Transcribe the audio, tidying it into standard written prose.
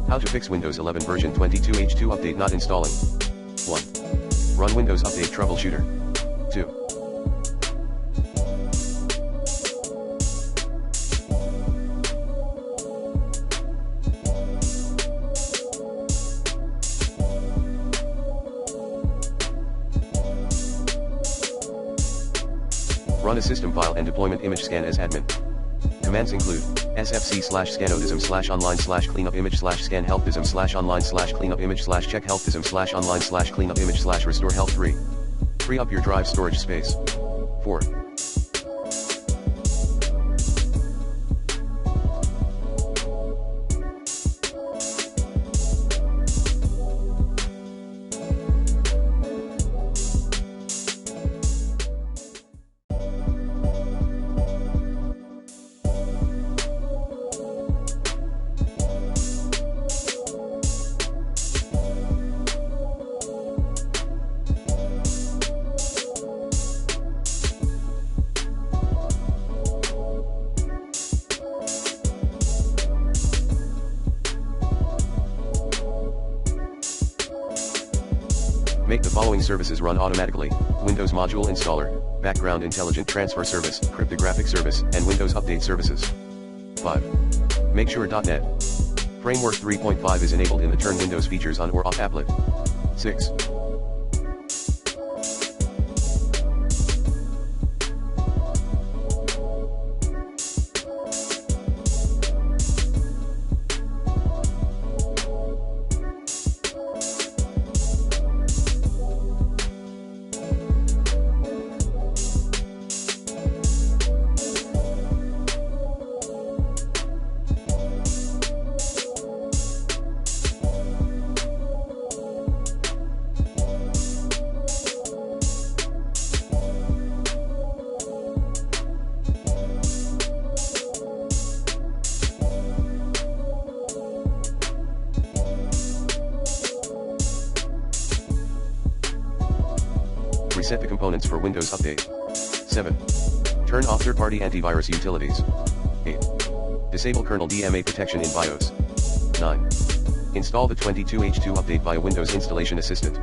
How to fix Windows 11 version 22H2 update not installing. 1. Run Windows Update Troubleshooter. 2. Run a system file and deployment image scan as admin. Commands include sfc/scanodism/online/cleanup image/scan healthdism/online/cleanup image/check healthdism/online/cleanup image/restore health. 3. Free up your drive storage space. 4. Make the following services run automatically: Windows Module Installer, Background Intelligent Transfer Service, Cryptographic Service, and Windows Update Services. 5. Make sure .NET Framework 3.5 is enabled in the Turn Windows Features on or off applet. 6. Reset the components for Windows Update. 7. Turn off third-party antivirus utilities. 8. Disable kernel DMA protection in BIOS. 9. Install the 22H2 update via Windows Installation Assistant.